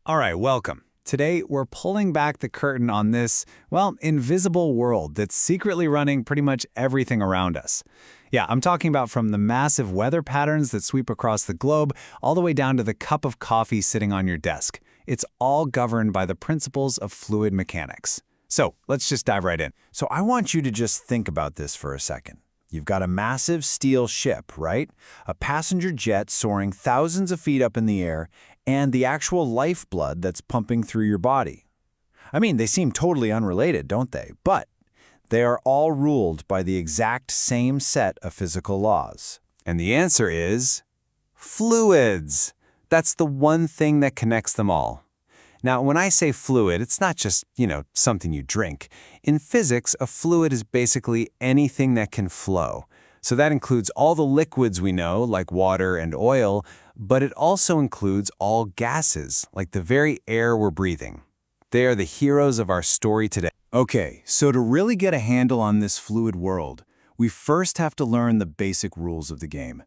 All right, welcome. Today, we're pulling back the curtain on this, well, invisible world that's secretly running pretty much everything around us. Yeah, I'm talking about from the massive weather patterns that sweep across the globe all the way down to the cup of coffee sitting on your desk. It's all governed by the principles of fluid mechanics. So, let's just dive right in. So I want you to just think about this for a second. You've got a massive steel ship, right? A passenger jet soaring thousands of feet up in the air, and the actual lifeblood that's pumping through your body. I mean, they seem totally unrelated, don't they? But they are all ruled by the exact same set of physical laws. And the answer is fluids. That's the one thing that connects them all. Now, when I say fluid, it's not just, something you drink. In physics, a fluid is basically anything that can flow. So that includes all the liquids we know, like water and oil, but it also includes all gases, like the very air we're breathing. They are the heroes of our story today. Okay, so to really get a handle on this fluid world, we first have to learn the basic rules of the game.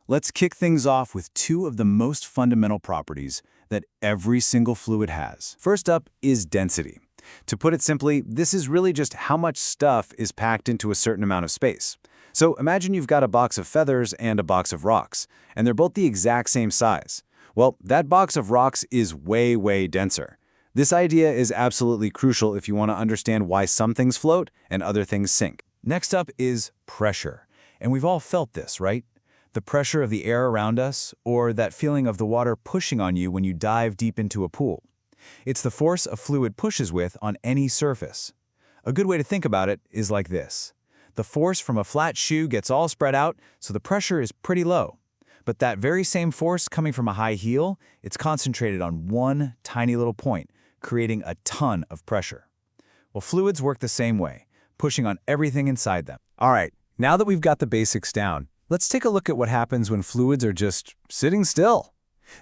Let's kick things off with two of the most fundamental properties that every single fluid has. First up is density. To put it simply, this is really just how much stuff is packed into a certain amount of space. So imagine you've got a box of feathers and a box of rocks, and they're both the exact same size. Well, that box of rocks is way, way denser. This idea is absolutely crucial if you want to understand why some things float and other things sink. Next up is pressure. And we've all felt this, right? The pressure of the air around us, or that feeling of the water pushing on you when you dive deep into a pool. It's the force a fluid pushes with on any surface. A good way to think about it is like this. The force from a flat shoe gets all spread out, so the pressure is pretty low. But that very same force coming from a high heel, it's concentrated on one tiny little point, creating a ton of pressure. Well, fluids work the same way, pushing on everything inside them. All right, now that we've got the basics down, let's take a look at what happens when fluids are just sitting still.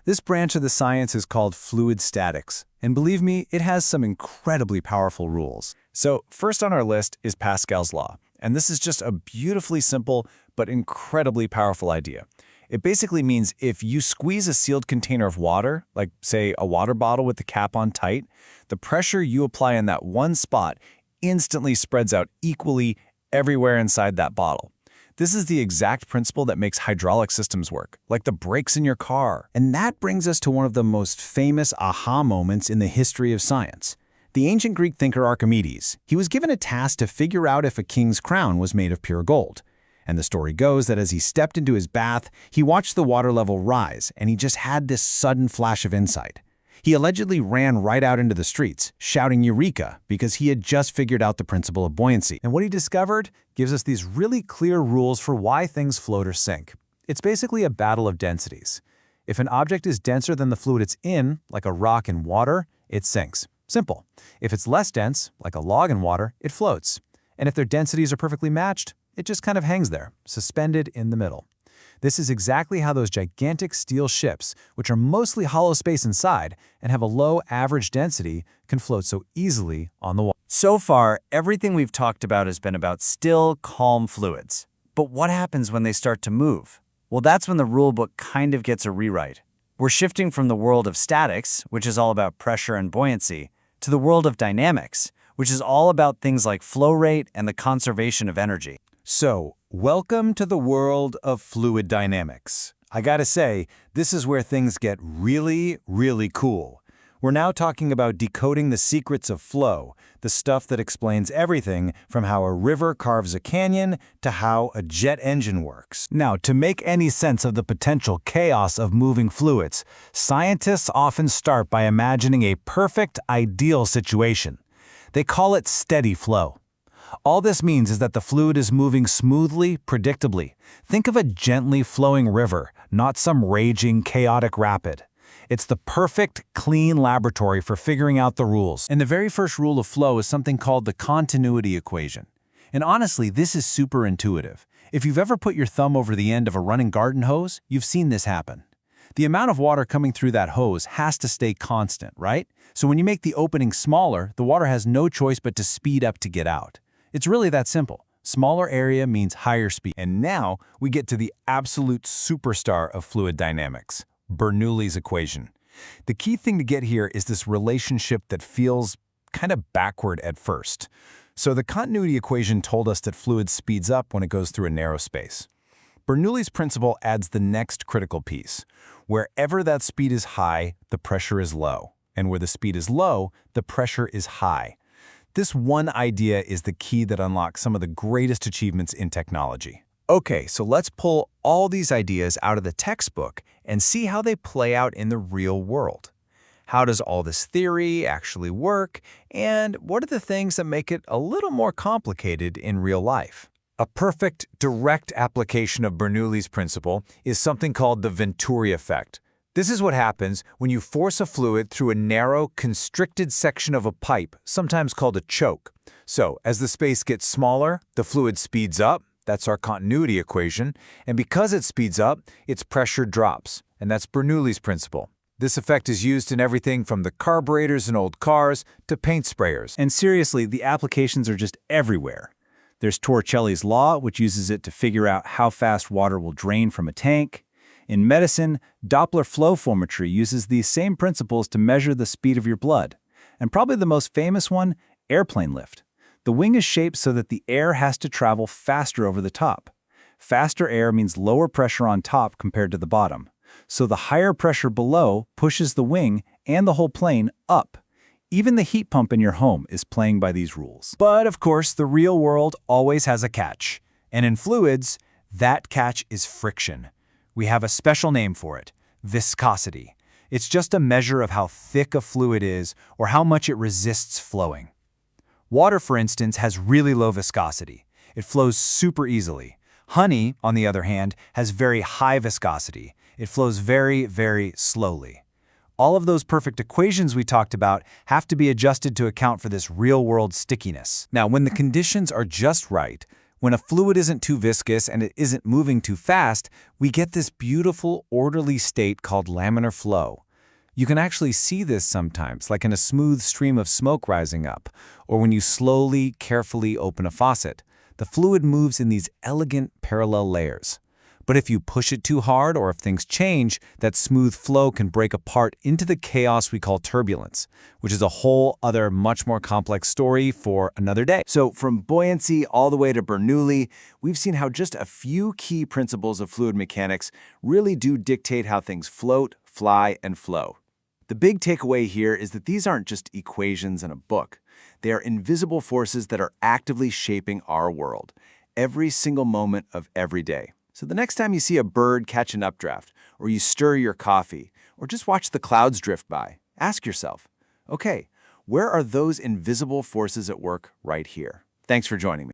This branch of the science is called fluid statics, and believe me, it has some incredibly powerful rules. So first on our list is Pascal's law, and this is just a beautifully simple but incredibly powerful idea. It basically means if you squeeze a sealed container of water, like say a water bottle with the cap on tight, the pressure you apply in that one spot instantly spreads out equally everywhere inside that bottle. This is the exact principle that makes hydraulic systems work, like the brakes in your car. And that brings us to one of the most famous aha moments in the history of science. The ancient Greek thinker Archimedes, he was given a task to figure out if a king's crown was made of pure gold. And the story goes that as he stepped into his bath, he watched the water level rise, and he just had this sudden flash of insight. He allegedly ran right out into the streets, shouting Eureka, because he had just figured out the principle of buoyancy. And what he discovered gives us these really clear rules for why things float or sink. It's basically a battle of densities. If an object is denser than the fluid it's in, like a rock in water, it sinks. Simple. If it's less dense, like a log in water, it floats. And if their densities are perfectly matched, it just kind of hangs there, suspended in the middle. This is exactly how those gigantic steel ships, which are mostly hollow space inside and have a low average density, can float so easily on the water. So far, everything we've talked about has been about still, calm fluids. But what happens when they start to move? Well, that's when the rulebook kind of gets a rewrite. We're shifting from the world of statics, which is all about pressure and buoyancy, to the world of dynamics, which is all about things like flow rate and the conservation of energy. So, welcome to the world of fluid dynamics. I gotta say, this is where things get really, really cool. We're now talking about decoding the secrets of flow, the stuff that explains everything from how a river carves a canyon to how a jet engine works. Now, to make any sense of the potential chaos of moving fluids, scientists often start by imagining a perfect, ideal situation. They call it steady flow. All this means is that the fluid is moving smoothly, predictably. Think of a gently flowing river, not some raging, chaotic rapid. It's the perfect, clean laboratory for figuring out the rules. And the very first rule of flow is something called the continuity equation. And honestly, this is super intuitive. If you've ever put your thumb over the end of a running garden hose, you've seen this happen. The amount of water coming through that hose has to stay constant, right? So when you make the opening smaller, the water has no choice but to speed up to get out. It's really that simple. Smaller area means higher speed. And now we get to the absolute superstar of fluid dynamics, Bernoulli's equation. The key thing to get here is this relationship that feels kind of backward at first. So the continuity equation told us that fluid speeds up when it goes through a narrow space. Bernoulli's principle adds the next critical piece. Wherever that speed is high, the pressure is low. And where the speed is low, the pressure is high. This one idea is the key that unlocks some of the greatest achievements in technology. Okay, so let's pull all these ideas out of the textbook and see how they play out in the real world. How does all this theory actually work, and what are the things that make it a little more complicated in real life? A perfect, direct application of Bernoulli's principle is something called the Venturi effect. This is what happens when you force a fluid through a narrow, constricted section of a pipe, sometimes called a choke. So, as the space gets smaller, the fluid speeds up. That's our continuity equation. And because it speeds up, its pressure drops. And that's Bernoulli's principle. This effect is used in everything from the carburetors in old cars to paint sprayers. And seriously, the applications are just everywhere. There's Torricelli's law, which uses it to figure out how fast water will drain from a tank. In medicine, Doppler flow photometry uses these same principles to measure the speed of your blood. And probably the most famous one, airplane lift. The wing is shaped so that the air has to travel faster over the top. Faster air means lower pressure on top compared to the bottom. So the higher pressure below pushes the wing and the whole plane up. Even the heat pump in your home is playing by these rules. But of course, the real world always has a catch. And in fluids, that catch is friction. We have a special name for it, viscosity. It's just a measure of how thick a fluid is or how much it resists flowing. Water, for instance, has really low viscosity. It flows super easily. Honey, on the other hand, has very high viscosity. It flows very, very slowly. All of those perfect equations we talked about have to be adjusted to account for this real-world stickiness. Now, when the conditions are just right, when a fluid isn't too viscous and it isn't moving too fast, we get this beautiful, orderly state called laminar flow. You can actually see this sometimes, like in a smooth stream of smoke rising up, or when you slowly, carefully open a faucet. The fluid moves in these elegant parallel layers. But if you push it too hard or if things change, that smooth flow can break apart into the chaos we call turbulence, which is a whole other much more complex story for another day. So from buoyancy all the way to Bernoulli, we've seen how just a few key principles of fluid mechanics really do dictate how things float, fly, and flow. The big takeaway here is that these aren't just equations in a book. They are invisible forces that are actively shaping our world, every single moment of every day. So the next time you see a bird catch an updraft, or you stir your coffee, or just watch the clouds drift by, ask yourself, okay, where are those invisible forces at work right here? Thanks for joining me.